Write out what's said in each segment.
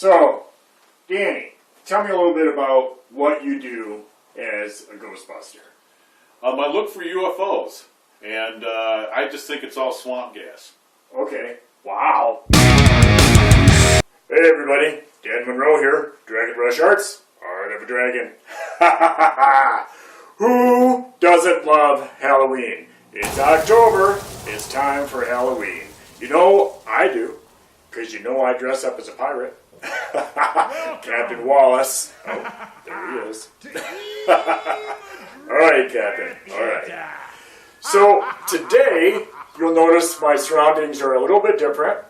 So, Danny, tell me a little bit about what you do as a Ghostbuster. I look for UFOs, and I just think it's all swamp gas. Okay. Wow. Hey everybody, Dan Monroe here, Dragonbrush Arts, Art of a Dragon. Who doesn't love Halloween? It's October, it's time for Halloween. You know, I do, because you know I dress up as a pirate. Captain Wallace. Oh, there he is. Alright, Captain, alright. So, today, you'll notice my surroundings are a little bit different.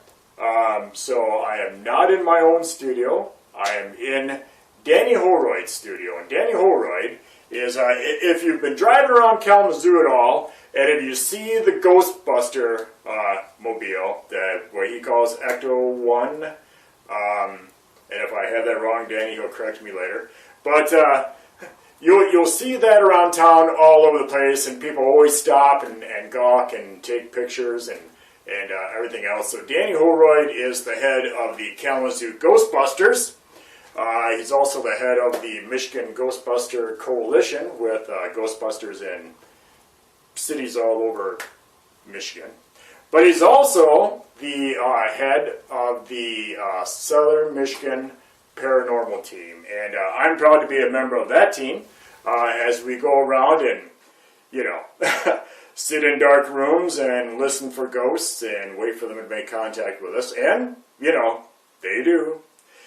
So I am not in my own studio. I am in Danny Holroyd's studio. And Danny Holroyd is, if you've been driving around Kalamazoo at all, and if you see the Ghostbuster mobile, what he calls Ecto 1, and if I have that wrong, Danny, he'll correct me later. But you'll see that around town all over the place, and people always stop and gawk and take pictures and everything else. So Danny Holroyd is the head of the Kalamazoo Ghostbusters. He's also the head of the Michigan Ghostbuster Coalition with Ghostbusters in cities all over Michigan. But he's also the head of the Southern Michigan Paranormal Team. And I'm proud to be a member of that team as we go around and, you know, sit in dark rooms and listen for ghosts and wait for them to make contact with us. And, you know, they do.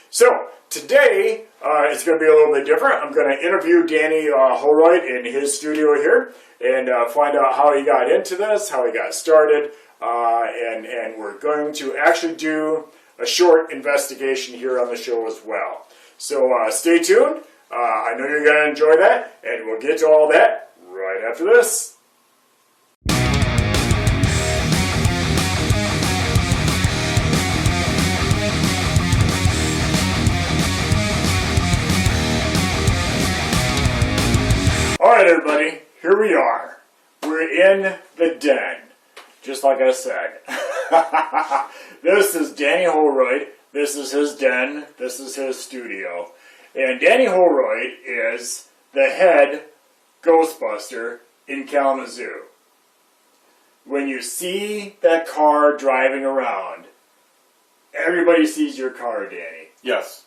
So, today, it's going to be a little bit different. I'm going to interview Danny Holroyd in his studio here and find out how he got into this, how he got started, and we're going to actually do a short investigation here on the show as well. So, stay tuned. I know you're going to enjoy that, and we'll get to all that right after this. Alright everybody, here we are. We're in the den, just like I said. This is Danny Holroyd, this is his den, this is his studio. And Danny Holroyd is the head Ghostbuster in Kalamazoo. When you see that car driving around, everybody sees your car, Danny. Yes.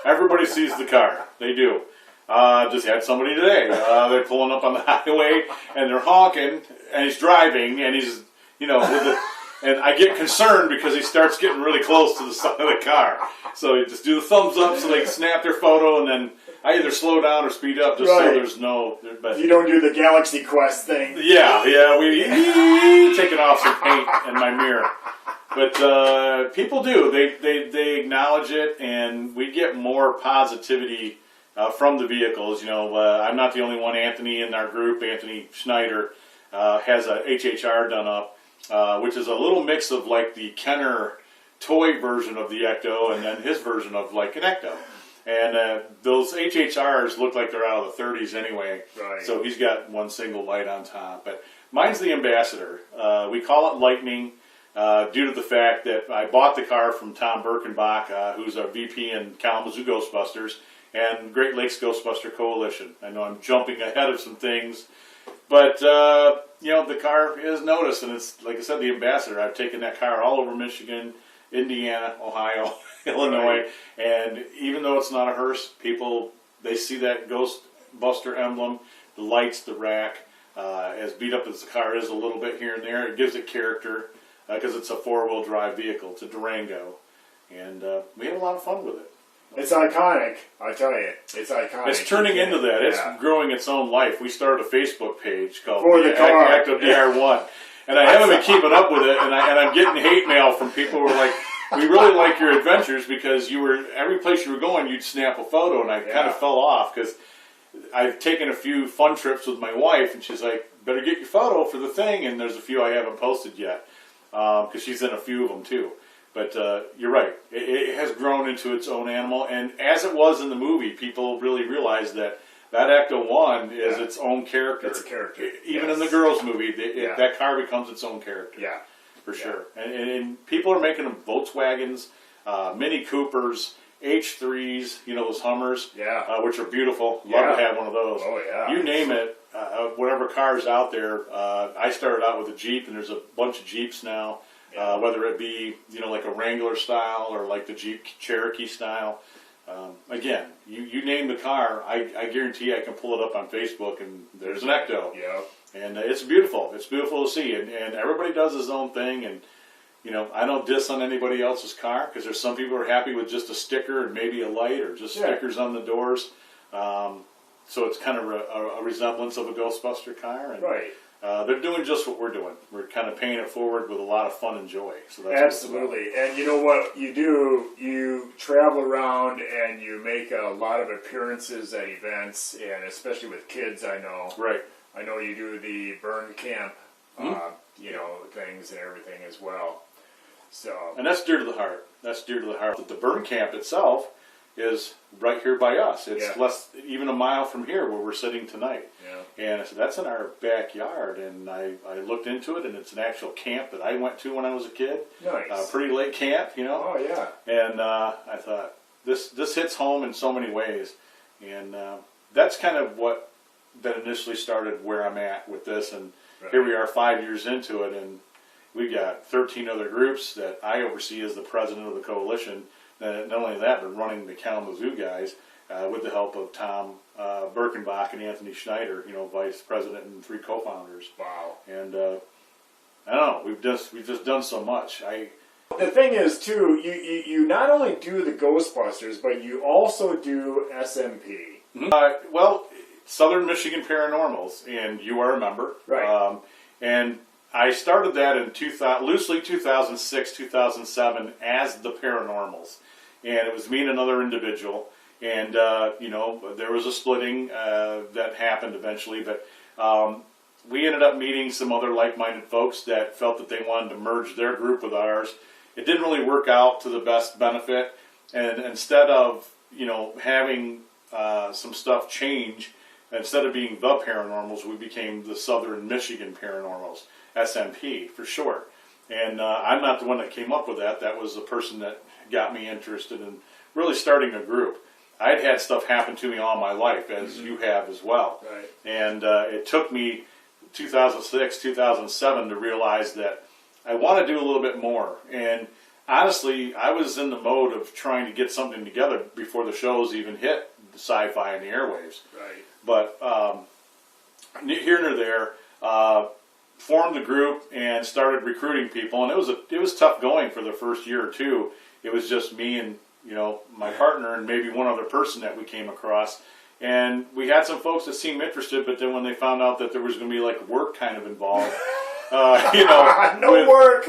Everybody sees the car. They do. Just had somebody today. They're pulling up on the highway and they're honking and he's driving and he's, you know, and I get concerned because he starts getting really close to the side of the car. So you just do the thumbs up so they can snap their photo, and then I either slow down or speed up just so there's no... But you don't do the Galaxy Quest thing. Yeah, we taking off some paint in my mirror. But people do. They acknowledge it, and we get more positivity from the vehicles. You know, I'm not the only one. Anthony in our group, Anthony Schneider, has a HHR done up, which is a little mix of like the Kenner toy version of the Ecto and then his version of like an Ecto. And those HHRs look like they're out of the 30s anyway. Right. So he's got one single light on top. But mine's the Ambassador. We call it Lightning due to the fact that I bought the car from Tom Birkenbach, who's our VP in Kalamazoo Ghostbusters and Great Lakes Ghostbuster Coalition. I know I'm jumping ahead of some things, but you know, the car is noticed, and it's, like I said, the Ambassador. I've taken that car all over Michigan, Indiana, Ohio, Illinois, and even though it's not a hearse, people, they see that Ghostbuster emblem, the lights, the rack, as beat up as the car is a little bit here and there, it gives it character, because it's a four-wheel drive vehicle. It's a Durango, and we have a lot of fun with it. It's iconic, I tell you. It's iconic. It's turning into that. It's growing its own life. We started a Facebook page called Ecto DR1, and I haven't been keeping up with it, and I'm getting hate mail from people who are like, we really like your adventures because you were, every place you were going, you'd snap a photo, and I kind of fell off because I've taken a few fun trips with my wife, and she's like, better get your photo for the thing, and there's a few I haven't posted yet because she's in a few of them too. But you're right, it has grown into its own animal, and as it was in the movie, people really realized that Ecto 1 is its own character. It's a character. Even in the girls' movie, that car becomes its own character. Yeah. For sure. And people are making them Volkswagens, Mini Coopers, H3s, you know, those Hummers, which are beautiful. Yeah. Love to have one of those. Oh, yeah. You name it, whatever car is out there. I started out with a Jeep, and there's a bunch of Jeeps now, whether it be, you know, like a Wrangler style or like the Jeep Cherokee style. Again, you name the car, I guarantee I can pull it up on Facebook, and there's an Ecto. Yeah. And it's beautiful. It's beautiful to see, and everybody does his own thing. And you know, I don't diss on anybody else's car, because there's some people who are happy with just a sticker and maybe a light or just stickers on the doors. So it's kind of a resemblance of a Ghostbuster car. And, right. They're doing just what we're doing. We're kind of paying it forward with a lot of fun and joy. So that's absolutely. And you know what you do? You travel around and you make a lot of appearances at events, and especially with kids, I know. Right. I know you do the burn camp, you know, things and everything as well. So. And that's dear to the heart. That's dear to the heart. The burn camp itself is right here by us. It's less, even a mile from here where we're sitting tonight. Yeah. And I said, that's in our backyard. And I looked into it, and it's an actual camp that I went to when I was a kid. Nice. Pretty late camp, you know. Oh, yeah. And I thought, this hits home in so many ways. And that's kind of what that initially started where I'm at with this. And here we are 5 years into it, and we got 13 other groups that I oversee as the president of the coalition. Not only that, but running the Kalamazoo guys with the help of Tom Birkenbach and Anthony Schneider, you know, vice president and 3 co-founders. Wow. And I don't know, we've just done so much. The thing is, too, you not only do the Ghostbusters, but you also do SMP. Well, Southern Michigan Paranormals, and you are a member. Right. And I started that in loosely 2006, 2007 as the Paranormals. And it was me and another individual. And, you know, there was a splitting that happened eventually. But we ended up meeting some other like-minded folks that felt that they wanted to merge their group with ours. It didn't really work out to the best benefit. And instead of, you know, having some stuff change, instead of being the Paranormals, we became the Southern Michigan Paranormals, SMP for short. And I'm not the one that came up with that. That was the person that got me interested in really starting a group. I'd had stuff happen to me all my life, as you have as well. Right. And it took me 2006, 2007 to realize that I want to do a little bit more. And honestly, I was in the mode of trying to get something together before the shows even hit the sci-fi and the airwaves. Right. But here and there, formed the group and started recruiting people, and it was tough going for the first year or two. It was just me and, you know, my partner and maybe one other person that we came across, and we had some folks that seemed interested. But then when they found out that there was going to be like work kind of involved, you know, no work,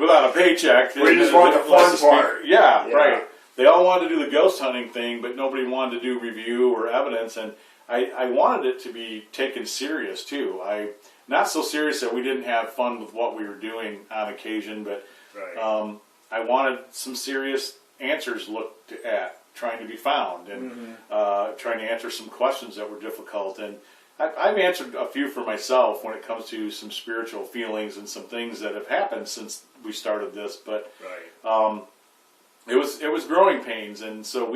without a paycheck, we just want the fun part. Yeah, right. They all wanted to do the ghost hunting thing, but nobody wanted to do review or evidence, and I wanted it to be taken serious too. Not so serious that we didn't have fun with what we were doing on occasion, but I wanted some serious answers looked at, trying to be found, and trying to answer some questions that were difficult. And I've answered a few for myself when it comes to some spiritual feelings and some things that have happened since we started this, but it was growing pains. And so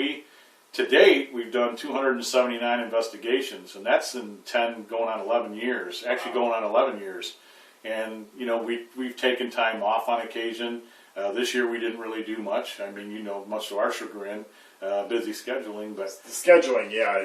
to date, we've done 279 investigations, and that's in 10 going on 11 years, actually going on 11 years. And, you know, we've taken time off on occasion. This year we didn't really do much. I mean, you know, much to our chagrin, busy scheduling. But scheduling, yeah.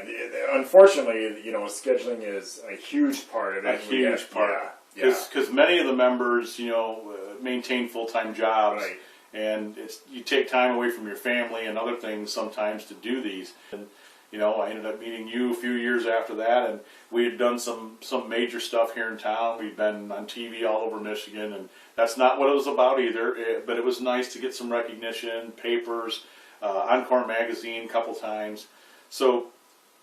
Unfortunately, you know, scheduling is a huge part of it. A huge part. Because many of the members, you know, maintain full-time jobs. Right. And you take time away from your family and other things sometimes to do these. And, you know, I ended up meeting you a few years after that, and we had done some major stuff here in town. We'd been on TV all over Michigan, and that's not what it was about either. But it was nice to get some recognition, papers, Encore magazine a couple times. So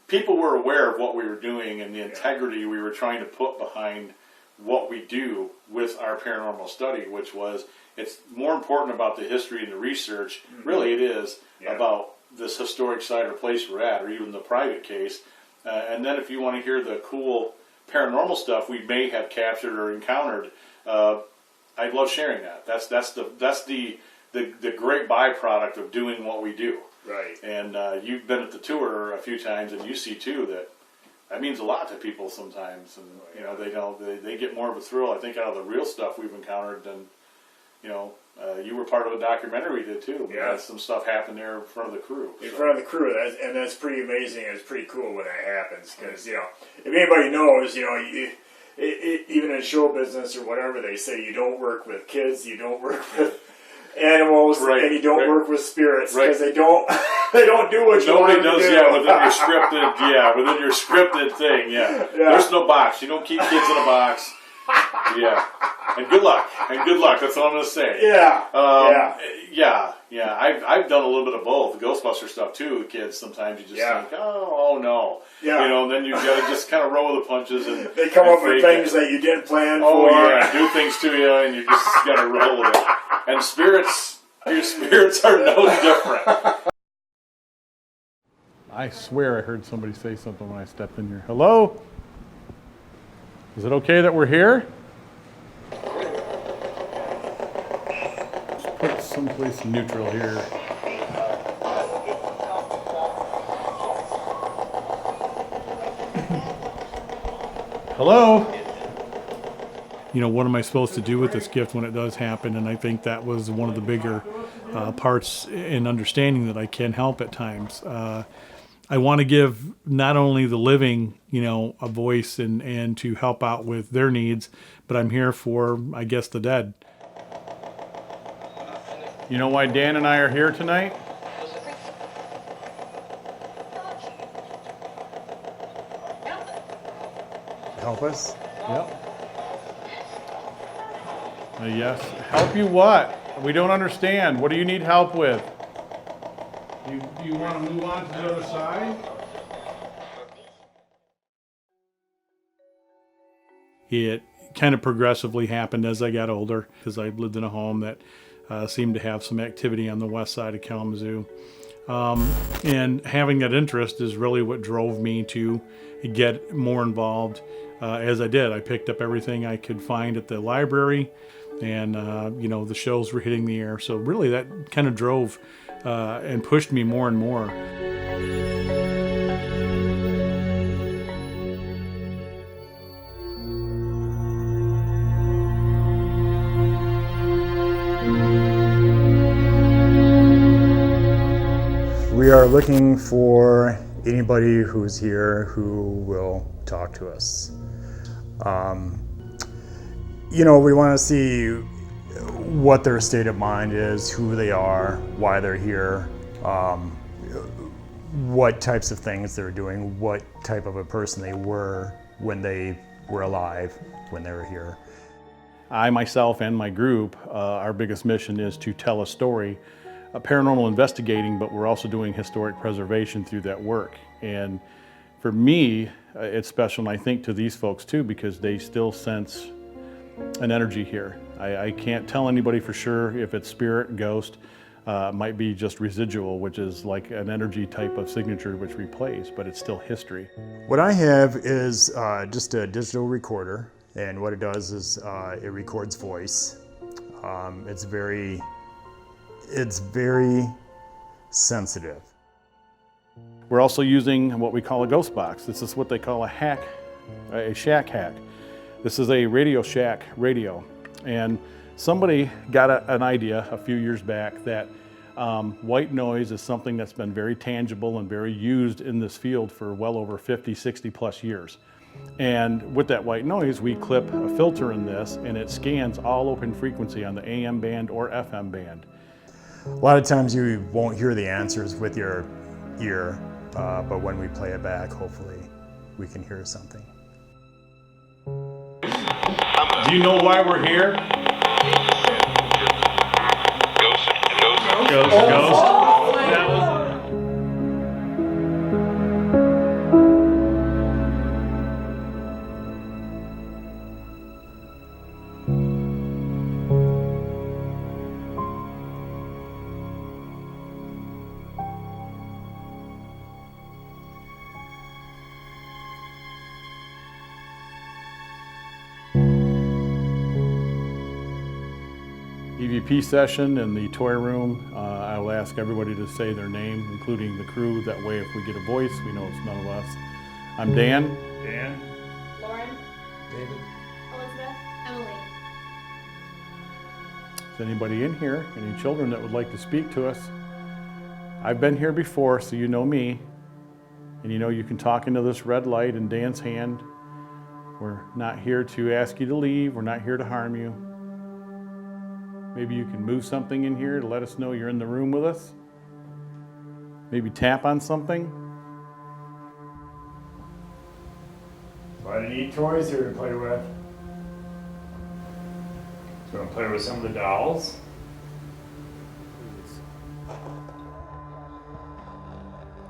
people were aware of what we were doing and the integrity we were trying to put behind what we do with our paranormal study, which was, it's more important about the history and the research. Really it is about this historic site or place we're at, or even the private case. And then if you want to hear the cool paranormal stuff we may have captured or encountered, I'd love sharing that. That's the the great byproduct of doing what we do. Right. And you've been at the tour a few times, and you see too that means a lot to people sometimes. And you know, they get more of a thrill, I think, out of the real stuff we've encountered than, you know. You were part of a documentary we did too. Yeah. Some stuff happened there in front of the crew. In front of the crew, and that's pretty amazing. And it's pretty cool when that happens because, you know, if anybody knows, you know, even in show business or whatever, they say you don't work with kids, you don't work with animals, right, and you don't right, work with spirits because right. they don't do what you want Nobody them does, to do. within your scripted thing, yeah. There's no box. You don't keep kids in a box. Yeah. And good luck. That's all I'm going to say. Yeah. I've done a little bit of both. The Ghostbuster stuff too. With kids, sometimes you just think, oh no. Yeah. You know, and then you've got to just kind of roll with the punches and they come up with things it. that you didn't plan Oh for. yeah, do things to you, and you just got to roll with it. And your spirits are no different. I swear I heard somebody say something when I stepped in here. Hello? Is it okay that we're here? Let's put someplace neutral here. Hello? You know, what am I supposed to do with this gift when it does happen? And I think that was one of the bigger parts in understanding that I can help at times. I want to give not only the living, you know, a voice and to help out with their needs, but I'm here for, I guess, the dead. You know why Dan and I are here tonight? Help us? Yep. Yes. Help you what? We don't understand. What do you need help with? You want to move on to the other side? It kind of progressively happened as I got older because I lived in a home that seemed to have some activity on the west side of Kalamazoo. And having that interest is really what drove me to get more involved as I did. I picked up everything I could find at the library, and you know, the shows were hitting the air. So really that kind of drove and pushed me more and more. We are looking for anybody who's here who will talk to us. You know, we want to see what their state of mind is, who they are, why they're here, what types of things they're doing, what type of a person they were when they were alive, when they were here. I myself and my group, our biggest mission is to tell a story, paranormal investigating, but we're also doing historic preservation through that work. And for me, it's special, and I think to these folks too, because they still sense an energy here. I can't tell anybody for sure if it's spirit, ghost, might be just residual, which is like an energy type of signature which we place, but it's still history. What I have is just a digital recorder, and what it does is it records voice. It's very sensitive. We're also using what we call a ghost box. This is what they call a shack hack. This is a Radio Shack radio. And somebody got an idea a few years back that white noise is something that's been very tangible and very used in this field for well over 50, 60 plus years. And with that white noise, we clip a filter in this, and it scans all open frequency on the AM band or FM band. A lot of times you won't hear the answers with your ear, but when we play it back, hopefully we can hear something. Do you know why we're here? Ghost. If EVP session in the toy room, I will ask everybody to say their name, including the crew. That way, if we get a voice, we know it's none of us. I'm Dan. Dan? Lauren, David? Elizabeth, Emily. Is anybody in here, any children that would like to speak to us? I've been here before, so you know me. And you know you can talk into this red light in Dan's hand. We're not here to ask you to leave. We're not here to harm you. Maybe you can move something in here to let us know you're in the room with us. Maybe tap on something. Find any neat toys here to play with? So want to play with some of the dolls?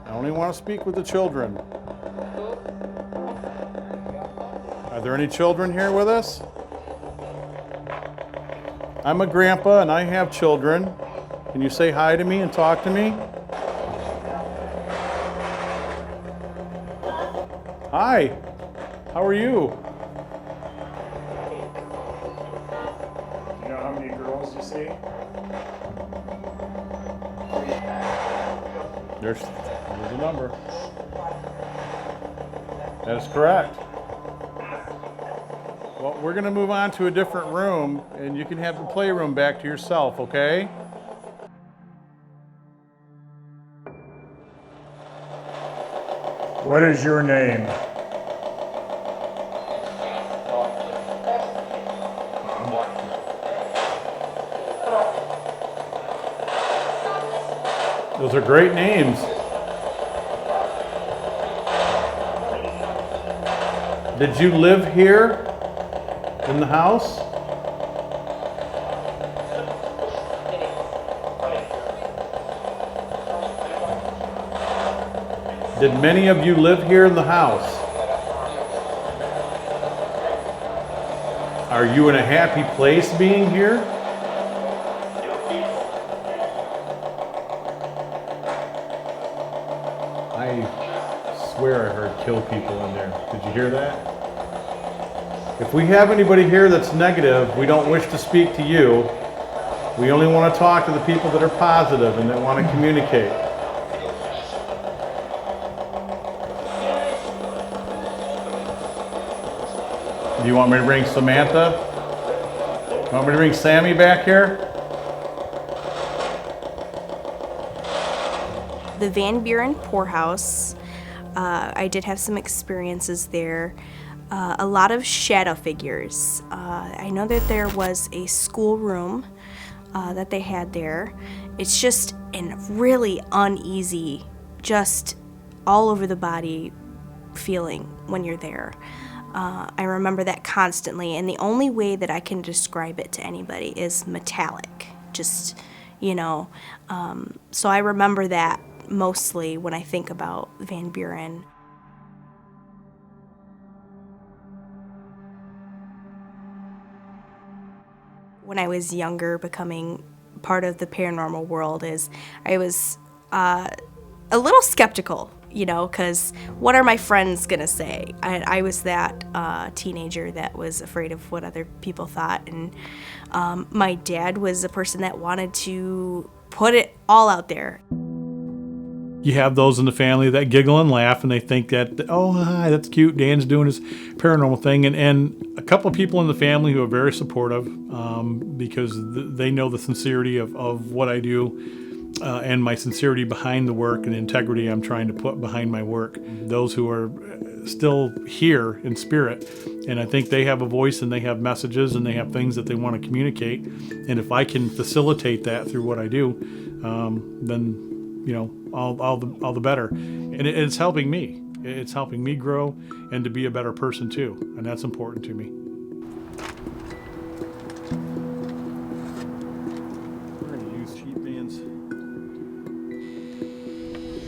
I only want to speak with the children. Are there any children here with us? I'm a grandpa and I have children. Can you say hi to me and talk to me? Hi, how are you? Do you know how many girls you see? There's a number. That is correct. Well, we're going to move on to a different room, and you can have the playroom back to yourself, okay? What is your name? Those are great names. Did you live here in the house? Did many of you live here in the house? Are you in a happy place being here? I swear I heard kill people in there. Did you hear that? If we have anybody here that's negative, we don't wish to speak to you. We only want to talk to the people that are positive and that want to communicate. Do you want me to bring Samantha? Want me to bring Sammy back here? The Buren Poorhouse. I did have some experiences there. A lot of shadow figures. I know that there was a schoolroom that they had there. It's just a really uneasy, just all over the body feeling when you're there. I remember that constantly, and the only way that I can describe it to anybody is metallic. Just, you know. So I remember that mostly when I think about Van Buren. When I was younger, becoming part of the paranormal world, I was a little skeptical, you know, because what are my friends gonna say? I was that teenager that was afraid of what other people thought, and my dad was a person that wanted to put it all out there. You have those in the family that giggle and laugh, and they think that, oh, hi, that's cute, Dan's doing his paranormal thing. And a couple of people in the family who are very supportive because they know the sincerity of what I do and my sincerity behind the work and integrity I'm trying to put behind my work. Those who are still here in spirit, and I think they have a voice and they have messages and they have things that they want to communicate. And if I can facilitate that through what I do, then you know, all the better. And it's helping me. It's helping me grow and to be a better person too. And that's important to me. We're going to use Sheep Man's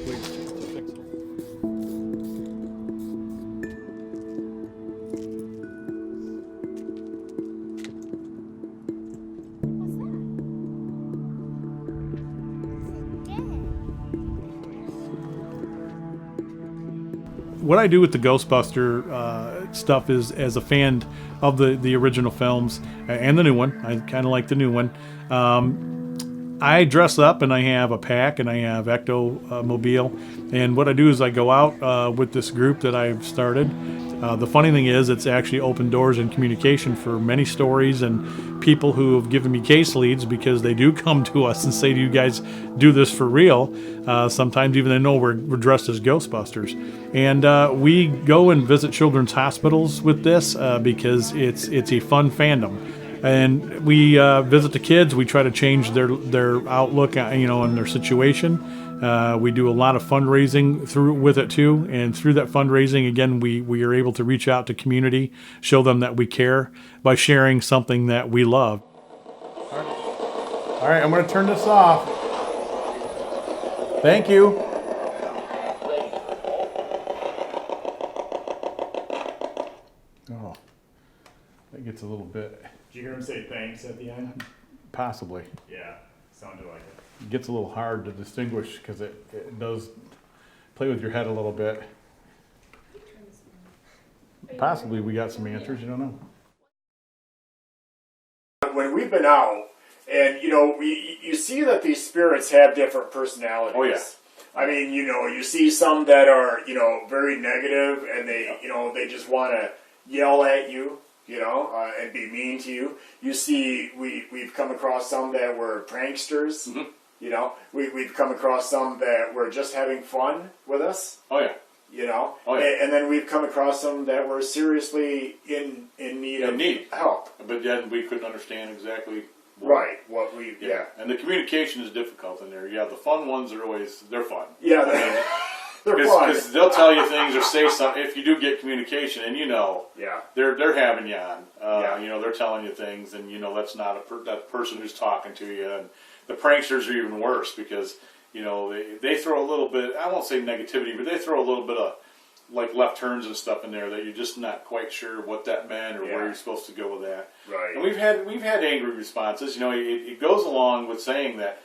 wigs to fix it. what I do with the Ghostbuster stuff is, as a fan of the original films and the new one, I kind of like the new one. I dress up and I have a pack and I have Ecto-mobile. And what I do is I go out with this group that I've started. The funny thing is, it's actually opened doors in communication for many stories and people who have given me case leads, because they do come to us and say, do you guys do this for real? Sometimes even they know we're dressed as Ghostbusters. And we go and visit children's hospitals with this because it's a fun fandom. And we visit the kids. We try to change their outlook, on their situation. We do a lot of fundraising with it too, and through that fundraising, again, we are able to reach out to community, show them that we care by sharing something that we love. All right, I'm going to turn this off. Thank you. Oh, that gets a little bit. Did you hear him say thanks at the end? Possibly. Yeah, sounded like it. It gets a little hard to distinguish because it does play with your head a little bit. Possibly we got some answers, you don't know. When we've been out, and you see that these spirits have different personalities. Oh, yeah. I mean, you see some that are, very negative, and they just want to yell at you. And be mean to you. You see, we've come across some that were pranksters. Mm-hmm. We've come across some that were just having fun with us. Oh yeah. Oh, yeah. And then we've come across some that were seriously in need of help. But then we couldn't understand exactly. What we. And the communication is difficult in there. Yeah, the fun ones are they're fun. Yeah. They're fun. Because they'll tell you things or say something if you do get communication, and they're having you on. They're telling you things, and that's not that person who's talking to you. And the pranksters are even worse because they throw a little bit. I won't say negativity, but they throw a little bit of like left turns and stuff in there that you're just not quite sure what that meant or where you're supposed to go with that. Right. And we've had angry responses. It goes along with saying that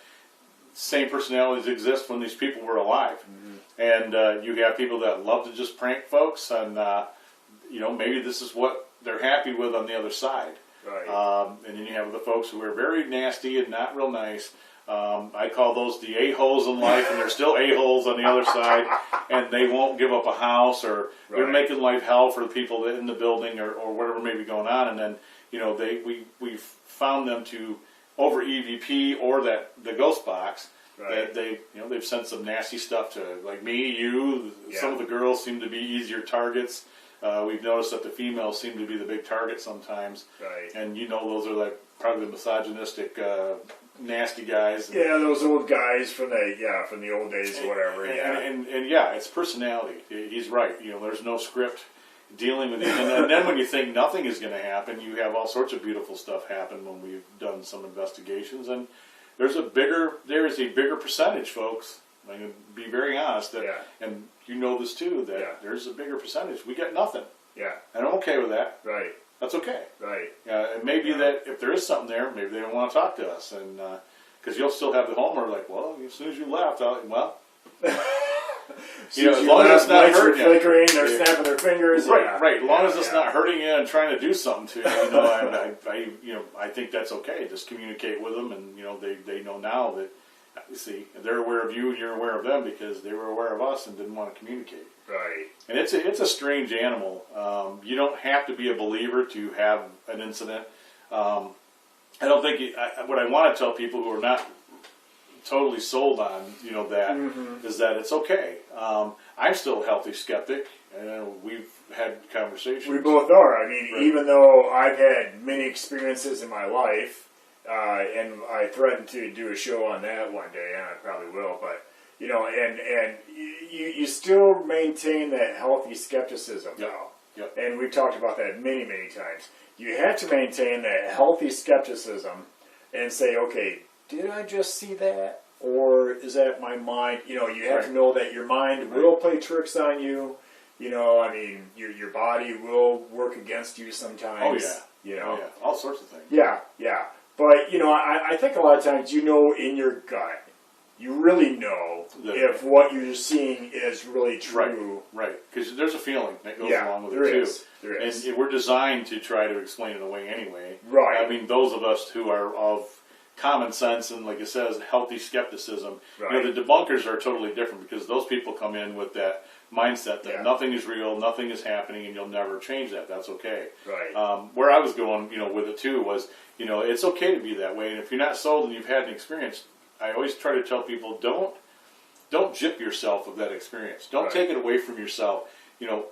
same personalities exist when these people were alive. Mm-hmm. And you have people that love to just prank folks, and maybe this is what they're happy with on the other side. Right. And then you have the folks who are very nasty and not real nice. I call those the a-holes in life, and they're still a-holes on the other side, and they won't give up a house, or they're making life hell for the people in the building, or whatever may be going on. And then we've found them to over EVP or the ghost box. Right. That they've sent some nasty stuff to, like me, you. Yeah. Some of the girls seem to be easier targets. We've noticed that the females seem to be the big target sometimes. Right. And those are like probably the misogynistic, nasty guys. Yeah, those old guys from the old days or whatever. And it's personality. He's right. There's no script dealing with it. And then when you think nothing is going to happen, you have all sorts of beautiful stuff happen when we've done some investigations. And there is a bigger percentage, folks. I'm going to be very honest, and you know this too, that there's a bigger percentage. We get nothing. Yeah. And I'm okay with that. Right. That's okay. Right. It may be that if there is something there, maybe they don't want to talk to us, and because you'll still have the homeowner like, well, as soon as you left, as long as it's not hurting you. Flickering, they're snapping their fingers. Right. As long as it's not hurting you and trying to do something to you, I think that's okay. Just communicate with them, and they know now that. You see, they're aware of you and you're aware of them because they were aware of us and didn't want to communicate. Right. And it's a strange animal. You don't have to be a believer to have an incident. I don't think what I want to tell people who are not totally sold on that is that it's okay. I'm still a healthy skeptic, and we've had conversations. We both are. I mean, even though I've had many experiences in my life. And I threatened to do a show on that one day, and I probably will. But and you still maintain that healthy skepticism, though. Yep. And we've talked about that many times. You have to maintain that healthy skepticism, and say, okay, did I just see that, or is that my mind? You have to know that your mind will play tricks on you. I mean, your body will work against you sometimes. Oh yeah. All sorts of things. Yeah. But, I think a lot of times in your gut, you really know if what you're seeing is really true. Right, because there's a feeling that goes Yeah, along with there it is. too. There is. And we're designed to try to explain it away anyway. Right. I mean, those of us who are of common sense and, like it says, healthy skepticism. Right. You know, the debunkers are totally different because those people come in with that mindset that nothing is real, nothing is happening, and you'll never change that. That's okay. Right. Where I was going, with it too was, it's okay to be that way. And if you're not sold and you've had an experience, I always try to tell people, don't gyp yourself of that experience. Don't take it away from yourself.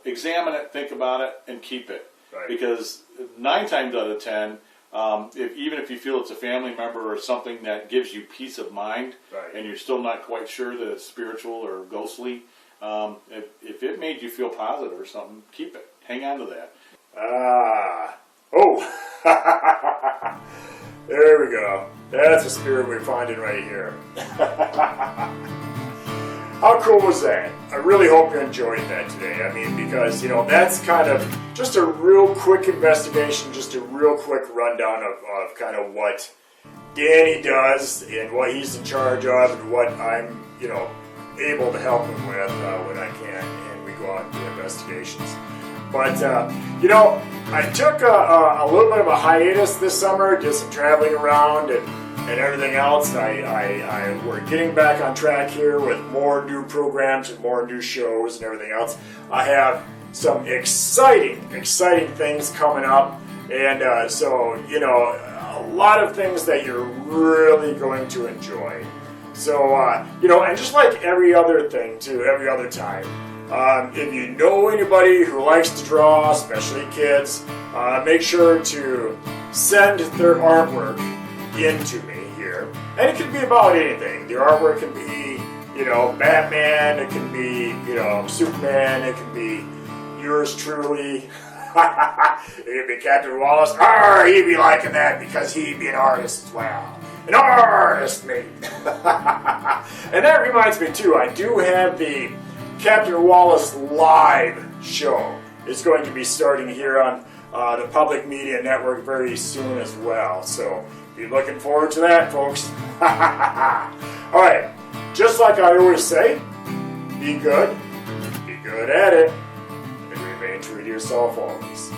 Examine it, think about it, and keep it. Right. Because 9 times out of 10, even if you feel it's a family member or something that gives you peace of mind, and you're still not quite sure that it's spiritual or ghostly, if it made you feel positive or something, keep it. Hang on to that. There we go. That's the spirit we're finding right here. How cool was that? I really hope you enjoyed that today. I mean, because, that's kind of just a real quick investigation, just a real quick rundown of kind of what Danny does and what he's in charge of and what I'm, able to help him with when I can, and we go out and do investigations. But, I took a little bit of a hiatus this summer, did some traveling around and everything else. We're getting back on track here with more new programs and more new shows and everything else. I have some exciting things coming up, and so, a lot of things that you're really going to enjoy. So, and just like every other thing, too, every other time, if you know anybody who likes to draw, especially kids, make sure to send their artwork into me here. And it can be about anything. The artwork can be, Batman, it can be, Superman, it can be yours truly. It can be Captain Wallace. He'd be liking that because he'd be an artist as well. An artist, mate. And that reminds me, too, I do have the Captain Wallace live show. It's going to be starting here on the Public Media Network very soon as well. So be looking forward to that, folks. All right, just like I always say, be good at it, and remain true to yourself always.